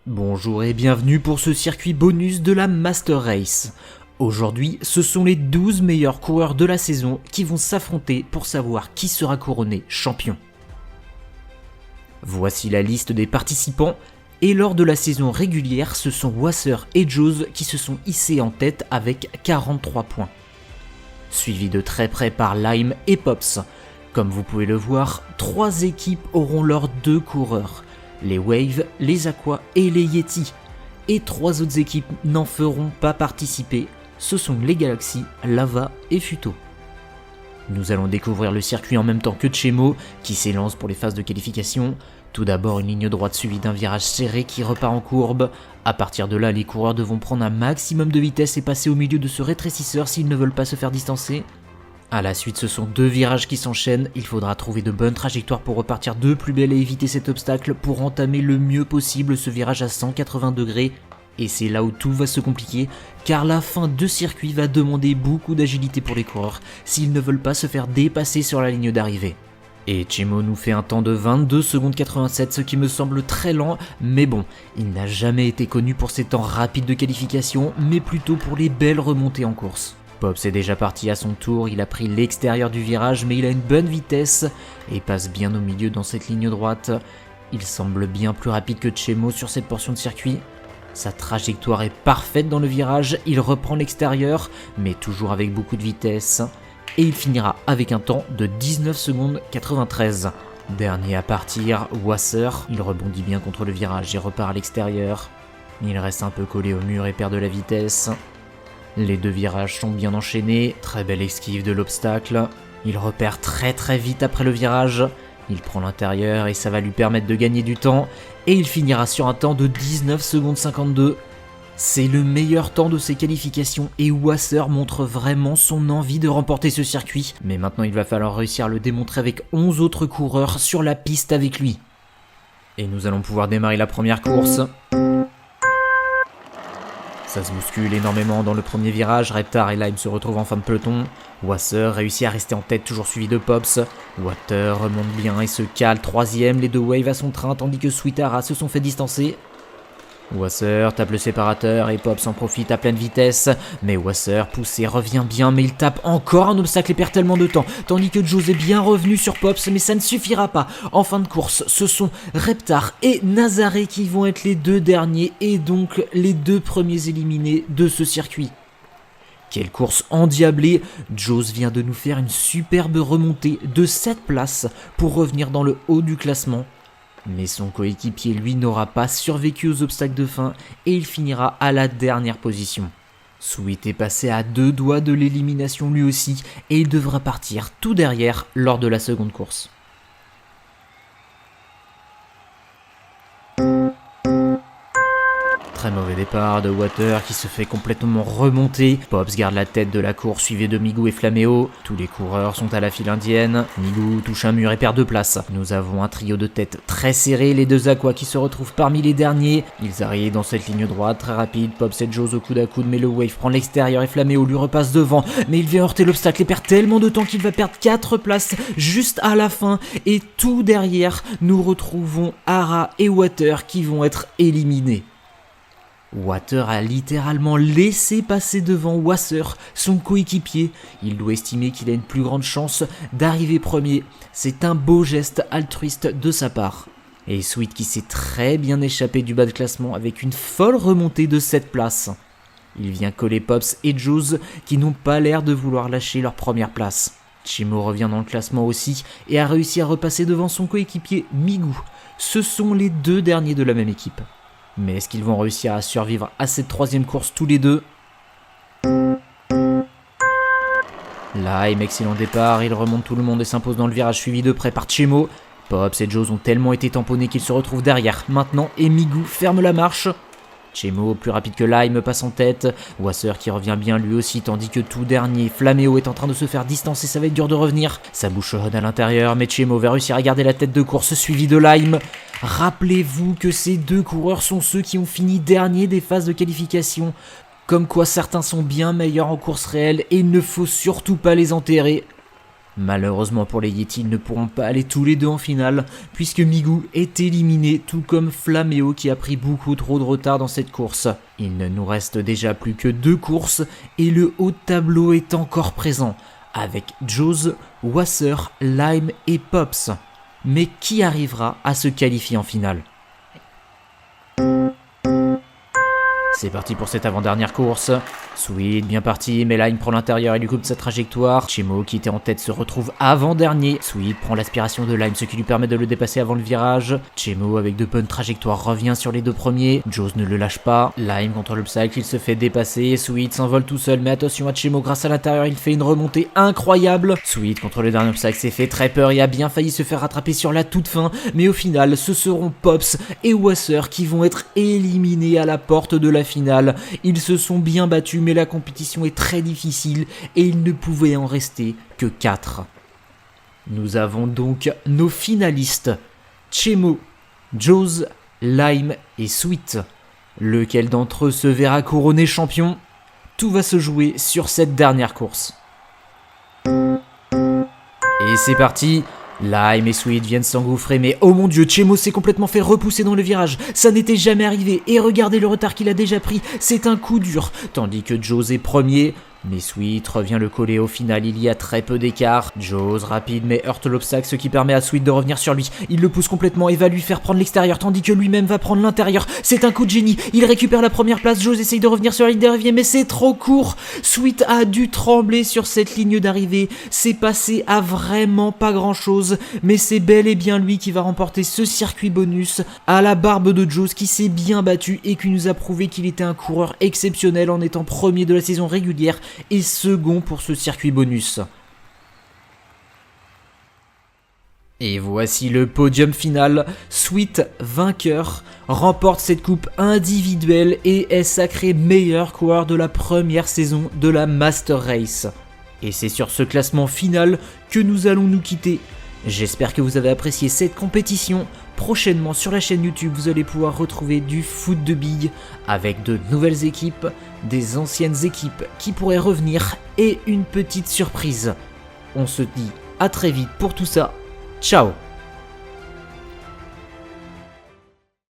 Bonjour et bienvenue pour ce circuit bonus de la Master Race. Aujourd'hui, ce sont les 12 meilleurs coureurs de la saison qui vont s'affronter pour savoir qui sera couronné champion. Voici la liste des participants, et lors de la saison régulière, ce sont Wasser et Jaws qui se sont hissés en tête avec 43 points. Suivi de très près par Lime et Pops. Comme vous pouvez le voir, 3 équipes auront leurs 2 coureurs. Les Wave, les Aqua et les Yeti. Et 3 autres équipes n'en feront pas participer, ce sont les Galaxy, Lava et Futo. Nous allons découvrir le circuit en même temps que Chemo, qui s'élance pour les phases de qualification. Tout d'abord une ligne droite suivie d'un virage serré qui repart en courbe. A partir de là, les coureurs devront prendre un maximum de vitesse et passer au milieu de ce rétrécisseur s'ils ne veulent pas se faire distancer. A la suite, ce sont 2 virages qui s'enchaînent, il faudra trouver de bonnes trajectoires pour repartir de plus belle et éviter cet obstacle pour entamer le mieux possible ce virage à 180 degrés. Et c'est là où tout va se compliquer, car la fin de circuit va demander beaucoup d'agilité pour les coureurs s'ils ne veulent pas se faire dépasser sur la ligne d'arrivée. Et Chemo nous fait un temps de 22 secondes 87, ce qui me semble très lent, mais bon, il n'a jamais été connu pour ses temps rapides de qualification, mais plutôt pour les belles remontées en course. Pops est déjà parti à son tour, il a pris l'extérieur du virage mais il a une bonne vitesse et passe bien au milieu dans cette ligne droite. Il semble bien plus rapide que Chemo sur cette portion de circuit. Sa trajectoire est parfaite dans le virage, il reprend l'extérieur mais toujours avec beaucoup de vitesse. Et il finira avec un temps de 19 secondes 93. Dernier à partir, Wasser, il rebondit bien contre le virage et repart à l'extérieur. Il reste un peu collé au mur et perd de la vitesse. Les 2 virages sont bien enchaînés, très belle esquive de l'obstacle. Il repère très vite après le virage. Il prend l'intérieur et ça va lui permettre de gagner du temps. Et il finira sur un temps de 19 secondes 52. C'est le meilleur temps de ses qualifications et Wasser montre vraiment son envie de remporter ce circuit. Mais maintenant il va falloir réussir à le démontrer avec 11 autres coureurs sur la piste avec lui. Et nous allons pouvoir démarrer la première course. Ça se bouscule énormément dans le premier virage, Reptar et Lime se retrouvent en fin de peloton. Wasser réussit à rester en tête, toujours suivi de Pops. Water remonte bien et se cale 3ème, les 2 Waves à son train tandis que Sweetara se sont fait distancer. Wasser tape le séparateur et Pops en profite à pleine vitesse, mais Wasser pousse et revient bien, mais il tape encore un obstacle et perd tellement de temps, tandis que Jaws est bien revenu sur Pops, mais ça ne suffira pas. En fin de course, ce sont Reptar et Nazaré qui vont être les 2 derniers et donc les 2 premiers éliminés de ce circuit. Quelle course endiablée! Jaws vient de nous faire une superbe remontée de 7 places pour revenir dans le haut du classement. Mais son coéquipier, lui, n'aura pas survécu aux obstacles de fin et il finira à la dernière position. Sweet est passé à 2 doigts de l'élimination lui aussi et il devra partir tout derrière lors de la seconde course. Très mauvais départ de Water qui se fait complètement remonter. Pops garde la tête de la course suivi de Migou et Flaméo. Tous les coureurs sont à la file indienne. Migou touche un mur et perd 2 places. Nous avons un trio de tête très serré, les 2 Aqua qui se retrouvent parmi les derniers. Ils arrivent dans cette ligne droite très rapide. Pops et Jaws au coude à coude mais le Wave prend l'extérieur et Flaméo lui repasse devant. Mais il vient heurter l'obstacle et perd tellement de temps qu'il va perdre 4 places juste à la fin. Et tout derrière, nous retrouvons Ara et Water qui vont être éliminés. Water a littéralement laissé passer devant Wasser, son coéquipier. Il doit estimer qu'il a une plus grande chance d'arriver premier. C'est un beau geste altruiste de sa part. Et Sweet qui s'est très bien échappé du bas de classement avec une folle remontée de 7 places. Il vient coller Pops et Jaws qui n'ont pas l'air de vouloir lâcher leur première place. Chemo revient dans le classement aussi et a réussi à repasser devant son coéquipier Migou. Ce sont les 2 derniers de la même équipe. Mais est-ce qu'ils vont réussir à survivre à cette 3ème course tous les 2? Lime, excellent départ, il remonte tout le monde et s'impose dans le virage suivi de près par Chemo. Pops et Jaws ont tellement été tamponnés qu'ils se retrouvent derrière maintenant et Migou ferme la marche. Chemo, plus rapide que Lime, passe en tête. Wasser qui revient bien lui aussi, tandis que tout dernier, Flaméo est en train de se faire distancer, ça va être dur de revenir. Ça bouchonne à l'intérieur, mais Chemo va réussir à garder la tête de course, suivi de Lime. Rappelez-vous que ces 2 coureurs sont ceux qui ont fini dernier des phases de qualification. Comme quoi certains sont bien meilleurs en course réelle et il ne faut surtout pas les enterrer. Malheureusement pour les Yeti, ils ne pourront pas aller tous les deux en finale, puisque Migu est éliminé, tout comme Flaméo qui a pris beaucoup trop de retard dans cette course. Il ne nous reste déjà plus que 2 courses, et le haut de tableau est encore présent, avec Jaws, Wasser, Lime et Pops. Mais qui arrivera à se qualifier en finale ? C'est parti pour cette avant-dernière course. Sweet, bien parti, mais Lime prend l'intérieur et lui coupe sa trajectoire. Chemo, qui était en tête, se retrouve avant-dernier. Sweet prend l'aspiration de Lime, ce qui lui permet de le dépasser avant le virage. Chemo, avec de bonnes trajectoires, revient sur les 2 premiers. Jaws ne le lâche pas. Lime contre l'obstacle, il se fait dépasser. Sweet s'envole tout seul, mais attention à Chemo, grâce à l'intérieur, il fait une remontée incroyable. Sweet contre le dernier obstacle s'est fait très peur et a bien failli se faire rattraper sur la toute fin. Mais au final, ce seront Pops et Wasser qui vont être éliminés à la porte de la finale. Ils se sont bien battus, mais la compétition est très difficile et il ne pouvait en rester que 4. Nous avons donc nos finalistes, Chemo, Jaws, Lime et Sweet. Lequel d'entre eux se verra couronné champion ? Tout va se jouer sur cette dernière course. Et c'est parti. Lime et Sweet viennent s'engouffrer, mais oh mon dieu, Chemo s'est complètement fait repousser dans le virage. Ça n'était jamais arrivé, et regardez le retard qu'il a déjà pris, c'est un coup dur. Tandis que Jaws est premier, mais Sweet revient le coller au final, il y a très peu d'écart. Jaws rapide mais heurte l'obstacle, ce qui permet à Sweet de revenir sur lui. Il le pousse complètement et va lui faire prendre l'extérieur, tandis que lui-même va prendre l'intérieur. C'est un coup de génie, il récupère la première place. Jaws essaye de revenir sur la ligne d'arrivée, mais c'est trop court. Sweet a dû trembler sur cette ligne d'arrivée. C'est passé à vraiment pas grand chose, mais c'est bel et bien lui qui va remporter ce circuit bonus à la barbe de Jaws, qui s'est bien battu et qui nous a prouvé qu'il était un coureur exceptionnel en étant premier de la saison régulière et second pour ce circuit bonus. Et voici le podium final. Sweet, vainqueur, remporte cette coupe individuelle et est sacré meilleur coureur de la première saison de la Master Race. Et c'est sur ce classement final que nous allons nous quitter. J'espère que vous avez apprécié cette compétition. Prochainement sur la chaîne YouTube, vous allez pouvoir retrouver du foot de billes avec de nouvelles équipes, des anciennes équipes qui pourraient revenir et une petite surprise. On se dit à très vite pour tout ça. Ciao!